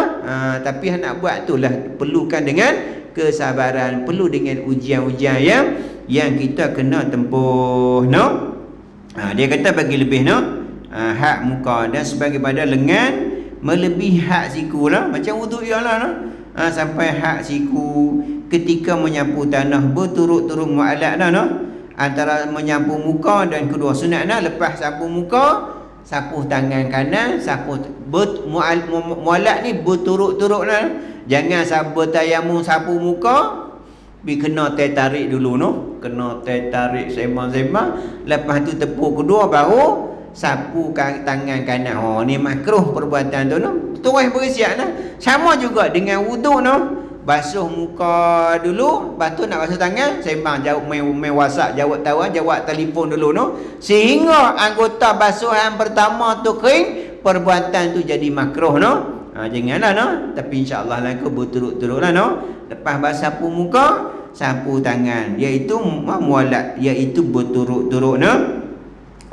Tapi nak buat itulah perlukan dengan kesabaran, perlu dengan ujian-ujian yang kita kena tempuh no. Dia kata bagi lebih no, hak muka dan sebagai pada lengan melebihi hak siku lah. Macam wuduk ialah no. Sampai hak siku ketika menyapu tanah berturut-turut mu'alat dah no. Antara menyapu muka dan kedua sunat nah. Lepas sapu muka, sapu tangan kanan, sapu mu'alat ni berturut-turut nah. Jangan sapu tayamum sapu muka kena tarik dulu no. Kena tarik sembang-sembang, lepas tu tepuk kedua baru sapu tangan kanan. Ni makruh perbuatan tu no. Terus berisiap nah. Sama juga dengan wuduk no. Basuh muka dulu, lepas tu nak basuh tangan, sembang jawab main WhatsApp, jawab tawa, jawab telefon dulu no. Sehingga anggota basuhan pertama tu kering, perbuatan tu jadi makruh no. Janganlah no. Tapi insya-Allah lah kau berturut-turut lah no. Lepas sapu muka, sapu tangan, iaitu mualat, iaitu berturut-turut no.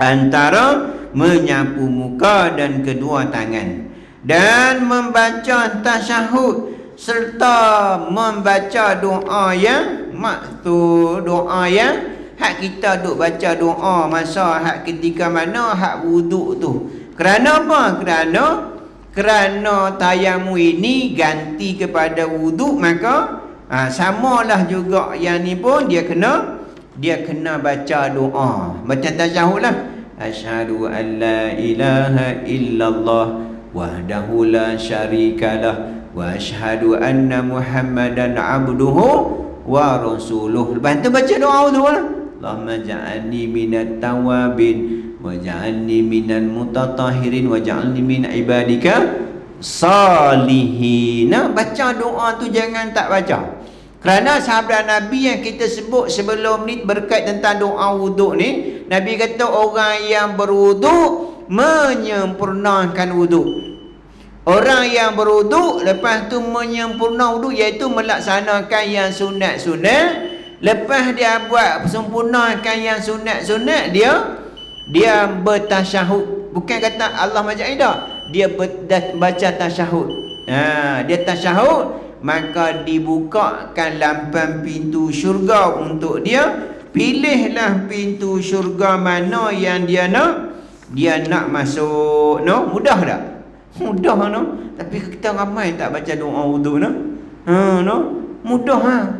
Antara menyapu muka dan kedua tangan, dan membaca tasyahud serta membaca doa yang maksud, doa yang hak kita duk baca doa masa hak ketika mana hak wuduk tu. Kerana apa? Kerana tayamum ini ganti kepada wuduk, maka samalah juga yang ni pun dia kena baca doa, baca tasyahud lah. Asyhadu an la ilaha illallah wahdahu la syarikalah wa asyhadu anna Muhammadan abduhu wa rasuluh. Lepas tu baca doa tu lah. Allahumma ja'alni minat tawabin wa ja'alni minal mutatahhirin wa ja'alni min ibadika salihin. Baca doa tu jangan tak baca. Kerana sahabat Nabi yang kita sebut sebelum ni berkait tentang doa wuduk ni, Nabi kata orang yang berwuduk menyempurnakan wuduk. Orang yang berwuduk lepas tu menyempurna wuduk, iaitu melaksanakan yang sunat-sunat. Lepas dia buat sempurnakan yang sunat-sunat, dia bertasyahud. Bukan kata Allah majak ida, dia baca tasyahud. Dia tasyahud, maka dibukakan lampang pintu syurga untuk dia. Pilihlah pintu syurga mana yang dia nak masuk no. Mudah tak? Mudah no. Tapi kita ramai tak baca doa wuduk no. No. Mudah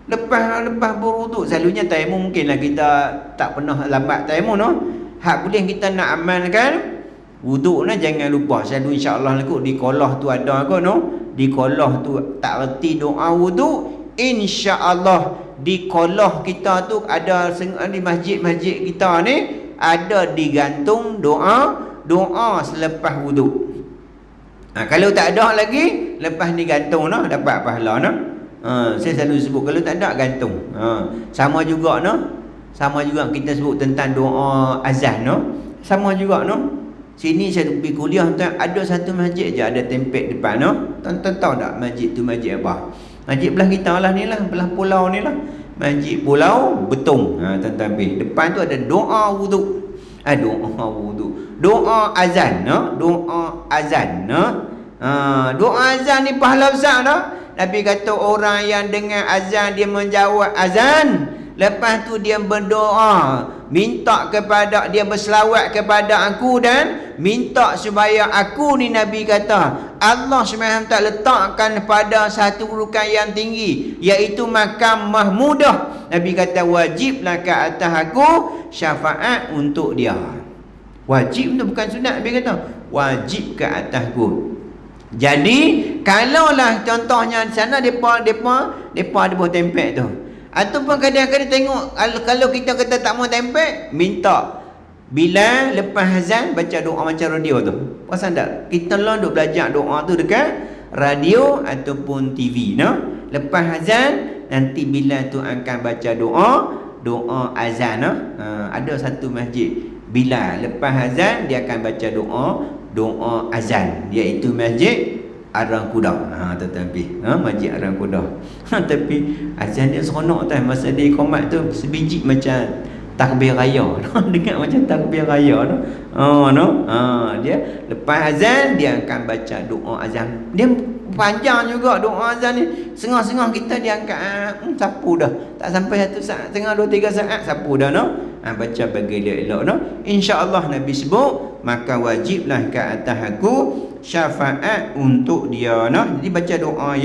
Lepas berwuduk, selalunya tayamum mungkinlah kita tak pernah lambat tayamum no. Hak boleh kita nak amalkan wuduk no, jangan lupa selalu insya-Allah ikut di kolah tu ada ke no. Di kolah tu tak reti doa wuduk, insya-Allah di kolah kita tu ada di masjid-masjid kita ni ada digantung doa selepas wuduk. Kalau tak ada lagi, lepas ni gantung noh, dapat pahala noh. Saya selalu sebut kalau tak ada gantung. Sama juga noh. Sama juga kita sebut tentang doa azan noh. Sama juga noh. Sini saya pergi kuliah tuan, ada satu masjid je ada tempek depan noh. Tuan-tuan tahu tak masjid tu masjid apa? Masjid belah kita lah ni lah, belah pulau ni lah. Masjid Pulau Betung. Tuan-tuan pergi. Depan tu ada doa wuduk. Doa wuduk. Doa azan noh. Doa azan noh. Doa azan ni pahala besar dah. Nabi kata orang yang dengar azan dia menjawab azan, lepas tu dia berdoa, minta kepada dia, berselawat kepada aku dan minta supaya aku ni, Nabi kata Allah SWT letakkan pada satu kedudukan yang tinggi, iaitu makam mahmudah. Nabi kata wajiblah ke atas aku syafaat untuk dia. Wajib tu bukan sunat. Nabi kata wajib ke atas aku. Jadi kalaulah contohnya di sana depa ada buat tempek tu, ataupun kadang-kadang tengok kalau kita kata tak mau tempek, minta bila lepas azan baca doa macam radio tu. Perasan tak? Kita lah duk belajar doa tu dekat radio ataupun TV no. Lepas azan nanti bila tu akan baca doa azan no. Ada satu masjid bila lepas azan dia akan baca doa azan, iaitu masjid Arang Kuda. Tetapi masjid Arang Kuda. Tapi azan dia seronok tah, masa dia qomat tu sebiji macam takbir raya. Dengar macam takbir raya tu. Dia lepas azan dia akan baca doa azan. Dia panjang juga doa azan ni. Sengah-sengah kita dia angkat sapu dah. Tak sampai 1 saat, setengah 2-3 saat sapu dah no. Baca bagi elok no. Insya-Allah Nabi sebut, maka wajiblah ke atas aku syafaat untuk dia no. Jadi baca doa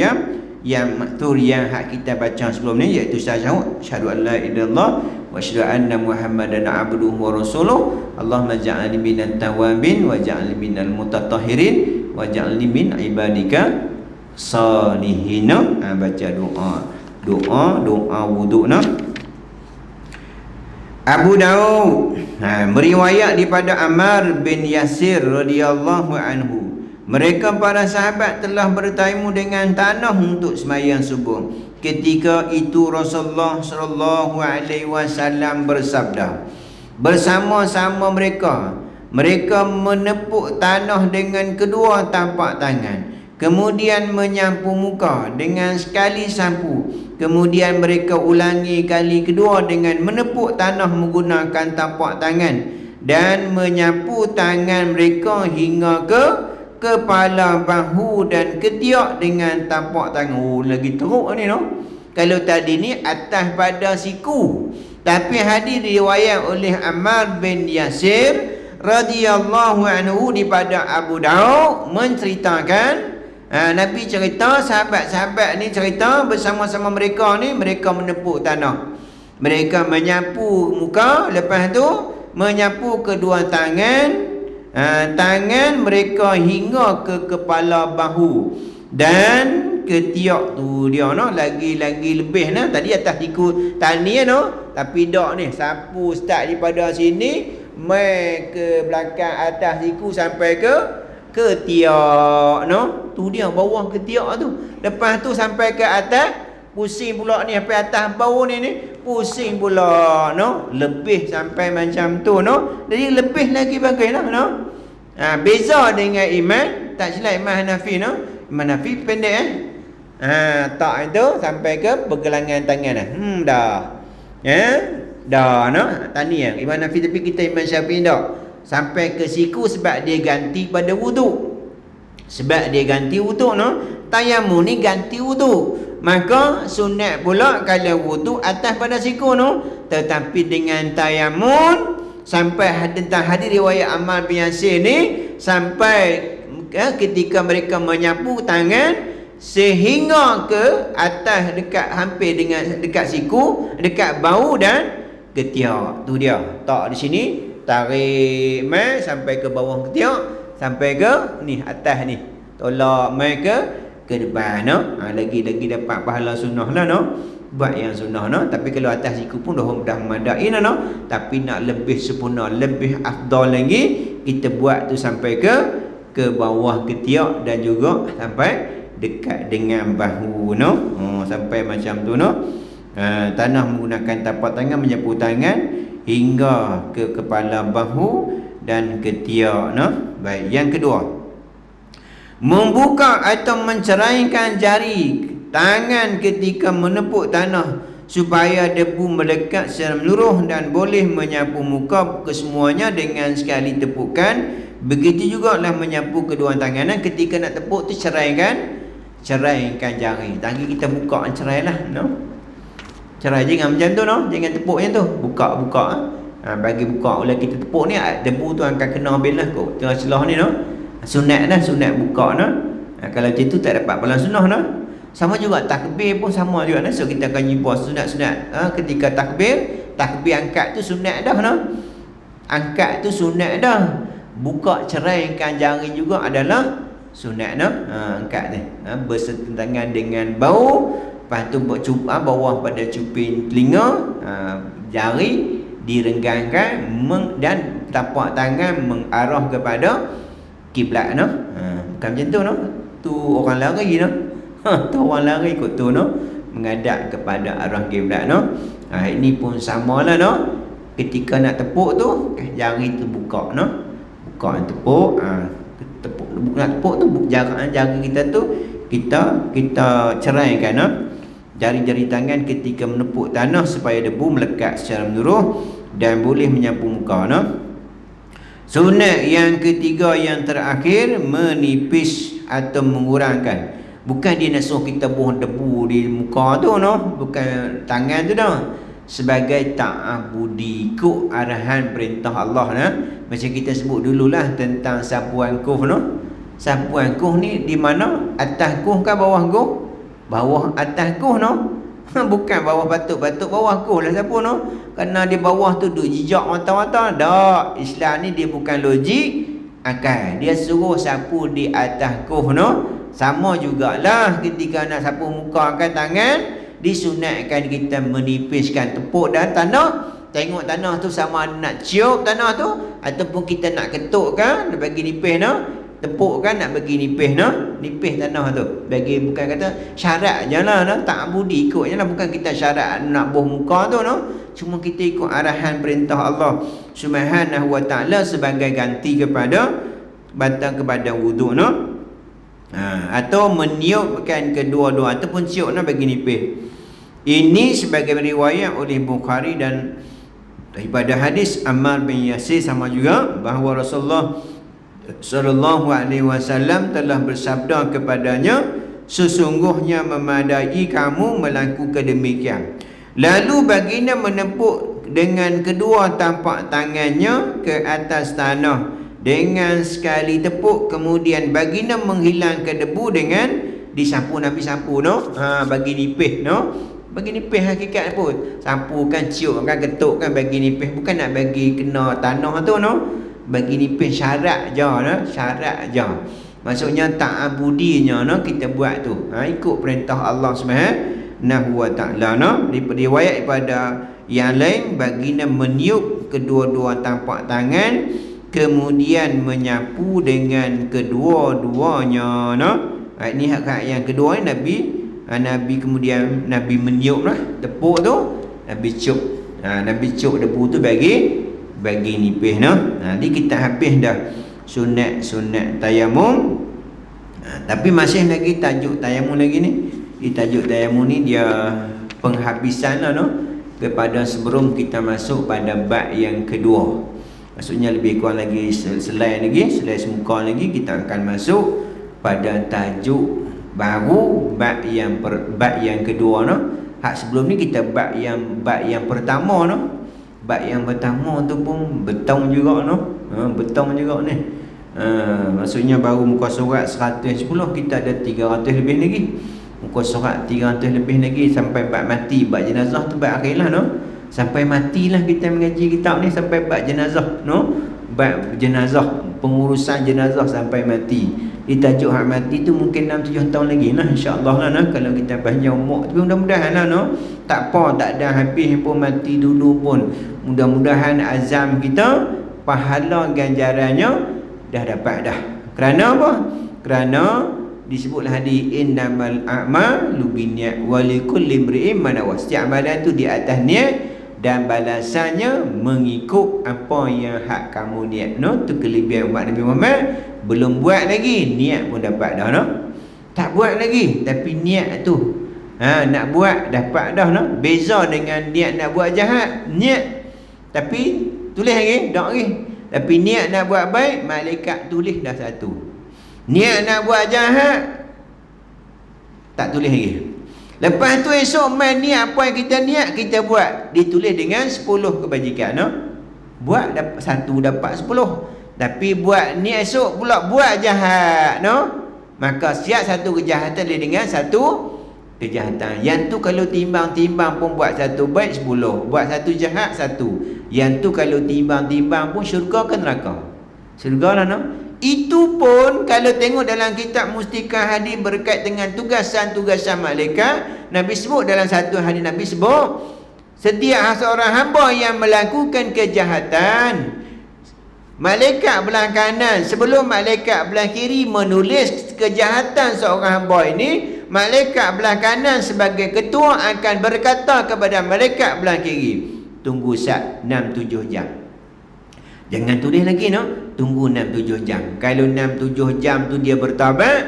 yang maktur yang hak kita baca sebelum ni, iaitu syahadu an la ilaha illallah wa asyhadu anna muhammadan abduhu wa rasuluh. Allahumma ja'alni minat tawabin wa ja'alni minal mutatahhirin wa ja'alni min ibadika salihin. Baca doa wuduk no. Abu Daud meriwayat daripada Ammar bin Yasir radhiyallahu anhu, mereka para sahabat telah bertemu dengan tanah untuk sembahyang subuh. Ketika itu Rasulullah sallallahu alaihi wasallam bersabda, bersama-sama mereka menepuk tanah dengan kedua tapak tangan, kemudian menyapu muka dengan sekali sapu. Kemudian mereka ulangi kali kedua dengan menepuk tanah menggunakan tapak tangan dan menyapu tangan mereka hingga ke kepala, bahu dan ketiak dengan tapak tangan. Lagi teruk ni no. Kalau tadi ni atas pada siku, tapi hadis diriwayat oleh Ammar bin Yasir radhiyallahu anhu daripada Abu Daud menceritakan, Nabi cerita, sahabat-sahabat ni cerita bersama-sama mereka ni, mereka menepuk tanah, mereka menyapu muka, lepas tu menyapu kedua tangan, tangan mereka hingga ke kepala, bahu dan ketiak tu dia no. Lagi lebih nah. Tadi atas siku tani no, tapi dak ni sapu start daripada sini mai ke belakang atas siku sampai ke ketiak no. Tu dia bawah ketiak tu. Lepas tu sampai ke atas, pusing pula ni sampai atas bau ni pusing pula no. Lebih sampai macam tu no. Jadi lebih lagi bagailah no. Beza dengan Imam, tak silap Imam Hanafi no. Imam Hanafi pendek tak itu sampai ke pergelangan tangan dah. Dah no. Tani yang Imam Hanafi, tapi kita Imam Syafi'i dah sampai ke siku sebab dia ganti pada wuduk. Sebab dia ganti wuduk no. Tayamum ni ganti wuduk. Maka sunat pula kalau wuduk atas pada siku no. Tetapi dengan tayamum, sampai tentang hadis riwayat Ammar bin Yasir ni, sampai ketika mereka menyapu tangan sehingga ke atas dekat hampir dengan dekat siku, dekat bau dan ketiak. Tu dia. Tak di sini tarik mai sampai ke bawah ketiak, sampai ke ni atas ni. Tolak mai ke depan no. Lagi dapat pahala sunnah lah no. Buat yang sunnah no. Tapi kalau atas siku pun dah memadai no. Tapi nak lebih sempurna, lebih afdal lagi, kita buat tu sampai ke ke bawah ketiak dan juga sampai dekat dengan bahu no. Sampai macam tu no. Tanah menggunakan tapak tangan menyapu tangan hingga ke kepala bahu dan ketiak no. Baik, yang kedua, membuka atau menceraikan jari tangan ketika menepuk tanah supaya debu melekat secara menyeluruh dan boleh menyapu muka kesemuanya dengan sekali tepukan. Begitu juga lah menyapu kedua tangan ketika nak tepuk tu ceraikan jari. Tangan kita buka cerailah no. Cerai jangan macam tu no, jangan tepuk macam tu. Buka. Bagi buka oleh kita tepuk ni debu tu akan kena belah kot tengah celah ni no. Sunat buka no. Kalau macam tu tak dapat pahala sunnah no. Sama juga takbir pun sama juga no. So kita akan jumpa sunat. Ketika takbir angkat tu sunat dah no. Angkat tu sunat dah. Buka ceraikan jari juga adalah sunat no. Angkat ni bersentangan dengan bau, lepas tu bawah pada cuping telinga, jari direnggangkan dan tapak tangan mengarah kepada kiblat no. Bukan macam tu no. Tu orang lari no. Tu orang lari kot tu no, menghadap kepada arah kiblat no. Ini pun samalah no. Ketika nak tepuk tu jari tu buka no. Buka tepuk, nak tepuk tu jari kita tu kita ceraikan no. Jari-jari tangan ketika menepuk tanah supaya debu melekat secara menyeluruh dan boleh menyapu muka no. Sunat yang ketiga yang terakhir, menipis atau mengurangkan. Bukan dia nak suruh kita buang debu di muka tu no, bukan tangan tu dah. Sebagai ta'abudi, ikut arahan perintah Allah nah. Macam kita sebut dululah tentang sapuan kuh no. Sapuan kuh ni di mana? Atas kuh ke bawah kuh? Bawah atas kuh no. Bukan bawah batuk bawah kuh lah sapu no. Kerana di bawah tu duk jejak mata-mata. Tak, Islam ni dia bukan logik akal. Dia suruh sapu di atas kuh no. Sama jugalah ketika nak sapu muka angkat tangan, disunatkan kita menipiskan tepuk dan tanah. Tengok tanah tu sama nak cium tanah tu ataupun kita nak ketuk kan, nak bagi nipis no. Tepuk kan nak bagi nipis no. Nipis tanah tu. Bagi bukan kata syarat je lah no. Tak budi ikut je lah. Bukan kita syarat nak buh muka tu no. Cuma kita ikut arahan perintah Allah Subhanahu wa ta'ala sebagai ganti kepada wudu no. Atau meniupkan kedua-dua ataupun cium no bagi nipis. Ini sebagai riwayat oleh Bukhari dan daripada hadis Ammar bin Yasir sama juga bahawa Rasulullah sallallahu alaihi wasallam telah bersabda kepadanya, sesungguhnya memadai kamu melakukan demikian. Lalu baginda menepuk dengan kedua tapak tangannya ke atas tanah dengan sekali tepuk, kemudian baginda menghilangkan debu dengan disapu. Nabi sapu no. Bagi nipis no. Bagi nipis hakikat pun. Sapukan, ciumkan, ketukkan, bagi nipis. Bukan nak bagi kena tanah tu no. Bagi nipis syarat je no. Syarat je. Maksudnya ta'abudinya no kita buat tu. Ikut perintah Allah Subhanahu wa ta'ala no. Riwayat daripada yang lain, baginda meniup kedua-dua tapak tangan, kemudian menyapu dengan kedua-duanya no. Ini hak yang kedua ni Nabi kemudian Nabi meniup lah tepuk tu, Nabi cuk. Nabi cuk debu tu bagi nipis no. Jadi kita habis dah sunat tayamum. Tapi masih lagi tajuk tayamum lagi ni. Di tajuk tayamum ni dia penghabisan lah no. Kepada sebelum kita masuk pada bab yang kedua. Maksudnya lebih kurang lagi selain semuka lagi kita akan masuk pada tajuk baru bab yang kedua no. Hak sebelum ni kita bab yang pertama no. Bab yang pertama tu pun betong juga no. Betong juga ni. Maksudnya baru muka surat 110, kita ada 300 lebih lagi. Muka surat 300 lebih lagi sampai bab mati, bab jenazah tu bab akhirlah no. Sampai matilah kita mengaji kitab ni sampai bab jenazah no. Bab jenazah, pengurusan jenazah sampai mati. Di tajuk hak mati tu mungkin 6-7 tahun lagi lah insya-Allah lah no. Kalau kita panjang umur tu mudah-mudahan lah no. Tak apa, tak ada habis pun mati dulu pun. Mudah-mudahan azam kita, pahala ganjarannya dah dapat dah. Kerana apa? Kerana disebutlah hadis innamal a'malu binniyat wa likulli imri'in ma nawa. Setiap amalan tu di atas niat dan balasannya mengikut apa yang hak kamu niat. Tu kelebihan umat Nabi Muhammad. Belum buat lagi, niat pun dapat dah. Tak buat lagi, tapi niat tu nak buat dapat dah. Beza dengan niat nak buat jahat. Niat tapi tulis lagi, tak lagi. Tapi niat nak buat baik, malaikat tulis dah satu. Niat nak buat jahat, tak tulis lagi. Lepas tu esok main niat apa yang kita niat kita buat, ditulis dengan 10 kebajikan. Buat dapat 1 dapat 10. Tapi buat ni esok pula buat jahat, maka siap satu kejahatan dia dengan satu kejahatan. Yang tu kalau timbang-timbang pun buat satu baik 10, buat satu jahat 1. Yang tu kalau timbang-timbang pun syurga ke neraka? Syurga lah. Itu pun kalau tengok dalam kitab Mustika Hadis berkait dengan tugasan-tugasan malaikat, Nabi sebut dalam satu hadis, Nabi sebut setiap seorang hamba yang melakukan kejahatan, malaikat belah kanan sebelum malaikat belah kiri menulis kejahatan seorang hamba ini, malaikat belah kanan sebagai ketua akan berkata kepada malaikat belah kiri, tunggu sat 6-7 jam. Jangan tulis lagi, tunggu 6-7 jam. Kalau 6-7 jam tu dia bertaubat,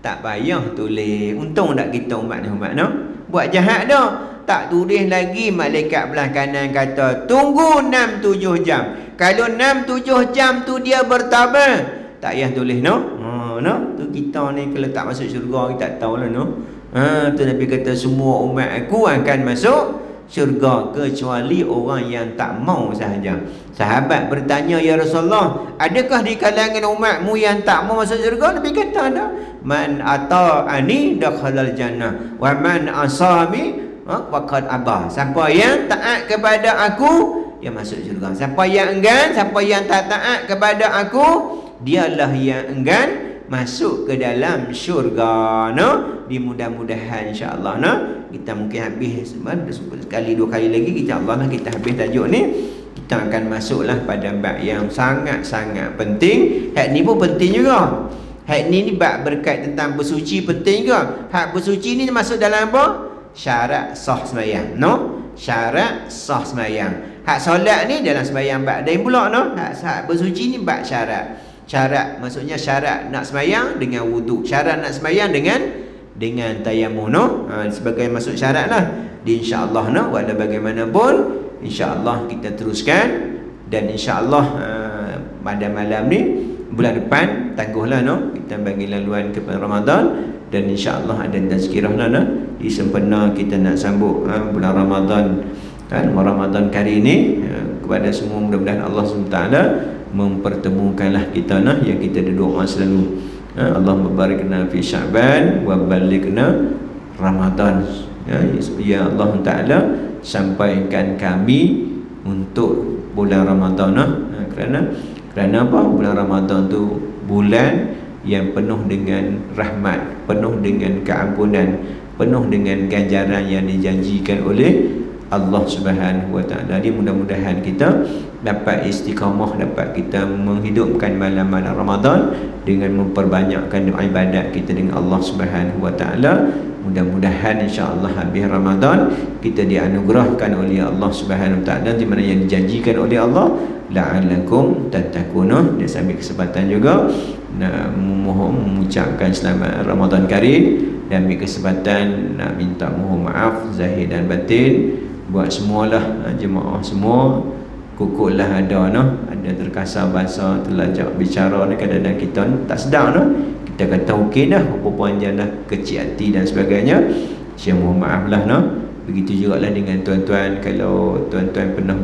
tak payah tulis. Untung tak kita umat ni buat jahat dah. Tak tulis lagi, malaikat belah kanan kata tunggu 6-7 jam. Kalau 6-7 jam tu dia bertaubat, tak payah tulis. Tu kita ni kalau tak masuk syurga kita tak tahulah. Tu Nabi kata semua umat aku akan masuk syurga kecuali orang yang tak mau sahaja. Sahabat bertanya, ya Rasulullah, adakah di kalangan umatmu yang tak mau masuk syurga? Nabi kata ada. Man ata'ani dakhalal jannah wa man asami waqad abah. Siapa yang taat kepada aku, dia masuk syurga. Siapa yang enggan, siapa yang tak taat kepada aku, dialah yang enggan masuk ke dalam syurga. Mudah-mudahan insya-Allah kita mungkin habis sekali 2 kali lagi insya-Allah kita habis tajuk ni. Kita akan masuklah pada bab yang sangat-sangat penting. Hak ni pun penting juga. Hak ni bab berkait tentang bersuci penting juga. Hak bersuci ni masuk dalam apa? Syarat sah sembahyang. Syarat sah sembahyang. Hak solat ni dalam sembahyang bab lain pula. Hak bersuci ni bab syarat. Syarat maksudnya syarat nak sembahyang dengan wuduk, syarat nak sembahyang dengan tayamum. Sebagai masuk syarat lah. Insya-Allah walau bagaimanapun insya-Allah kita teruskan. Dan insya-Allah pada malam ni bulan depan tangguhlah kita bagi laluan kepada Ramadan. Dan insya-Allah ada tazkirah disempena kita nak sambut bulan Ramadan Ramadan kali ini. Kepada semua mudah-mudahan Allah SWT mempertemukanlah kita yang kita doa selalu, Allah barik fi Sya'ban wa balighna Ramadan. Ya Allah Ta'ala, sampaikan kami untuk bulan Ramadan. Kerana apa? Bulan Ramadan tu bulan yang penuh dengan rahmat, penuh dengan keampunan, penuh dengan ganjaran yang dijanjikan oleh Allah Subhanahu wa Ta'ala. Mudah-mudahan kita dapat istiqamah, dapat kita menghidupkan malam-malam Ramadan dengan memperbanyakkan ibadat kita dengan Allah Subhanahu wa Ta'ala. Mudah-mudahan insya-Allah habis Ramadan kita dianugerahkan oleh Allah Subhanahu wa Ta'ala di mana yang dijanjikan oleh Allah, la'allakum tattaqun. Dan sambil kesempatan juga nak mohon mengucapkan selamat Ramadan Karim, dan ambil kesempatan nak minta mohon maaf zahir dan batin buat semualah jemaah semua. Kukuklah ada terkasar bahasa terlajak bicara kadang-kadang kita tak sedar kita kata okey dah, apa panjang dah, kecil hati dan sebagainya. Saya mohon maaf lah. Begitu juga lah dengan tuan-tuan, kalau tuan-tuan pernah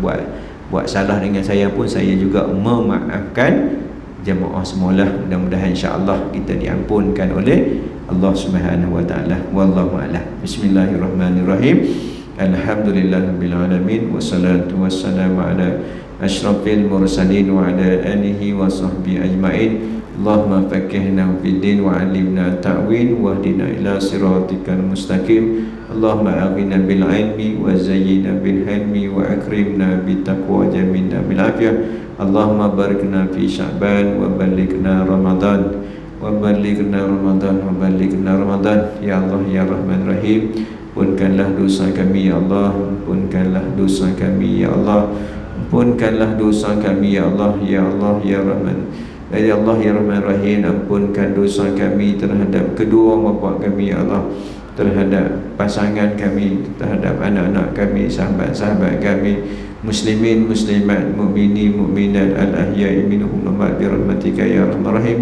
buat salah dengan saya pun saya juga memaafkan jemaah semualah. Mudah-mudahan insya-Allah kita diampunkan oleh Allah Subhanahu wa Ta'ala. Wallahu a'lam. Bismillahirrahmanirrahim. Alhamdulillahirabbil alamin, wassalatu wassalamu ala asyrafil mursalin wa ala alihi wa sahbihi ajmain. Allahumma faqihna fid din wa 'allimna ta'wil wahdina ila siratikal mustaqim. Allahumma aghina bil ilmi wa zayyina bil hilmi wa akrimna bit taqwa jamilna bil afiyah. Allahumma barikna fi Sya'ban wa ballighna Ramadan wa ballighna Ramadan wa ballighna Ramadan. Ya Allah ya Rahman Rahim, ampunkanlah dosa kami ya Allah, ampunkanlah dosa kami ya Allah, ampunkanlah dosa kami ya Allah, ya Allah ya Rahman. Ya Allah ya Rahman Rahim, ampunkan dosa kami terhadap kedua bapa kami ya Allah, terhadap pasangan kami, terhadap anak-anak kami, sahabat-sahabat kami, muslimin, muslimat, mukminin, mukminat, al-ahya'i minhum wa bi rahmatika ya Rahman Rahim.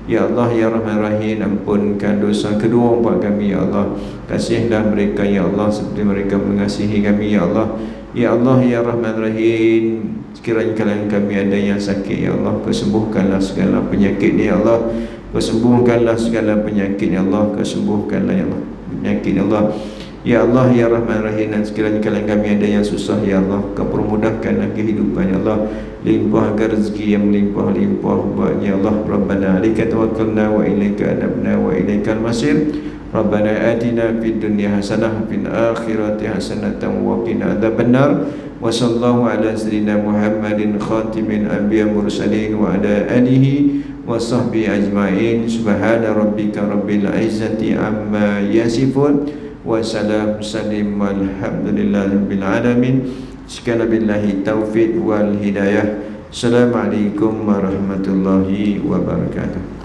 Ya Allah ya Rahman Rahim, ampunkan dosa kedua bapa kami ya Allah. Kasihilah mereka ya Allah seperti mereka mengasihi kami ya Allah. Ya Allah ya Rahman Rahim, sekiranya kalangan kami ada yang sakit ya Allah, Kau sembuhkanlah segala penyakit ya Allah, Kau sembuhkanlah segala penyakit ya Allah, Kau sembuhkanlah ya Allah penyakit ya Allah. Ya Allah ya Rahman Rahim, dan sekiranya kalangan kami ada yang susah ya Allah, Kau permudahkanlah kehidupan ya Allah, limpahkan rezeki yang melimpah-limpah buatnya ya Allah. Rabbana 'alaika tawakkalna wa ilaika anabna wa ilaikal masir. Rabbana atina fid dunya hasanah wa fil akhirati hasanatan wa qina adzabannar. Wa sallallahu ala sayyidina Muhammadin khatimin anbiya mursalin wa ala alihi wa sahbihi ajma'in. Subhana rabbika rabbil izzati amma yasifun wa salam salim walhamdulillahi rabbil alamin. Sekali billahi taufiq wal hidayah. Assalamualaikum warahmatullahi wabarakatuh.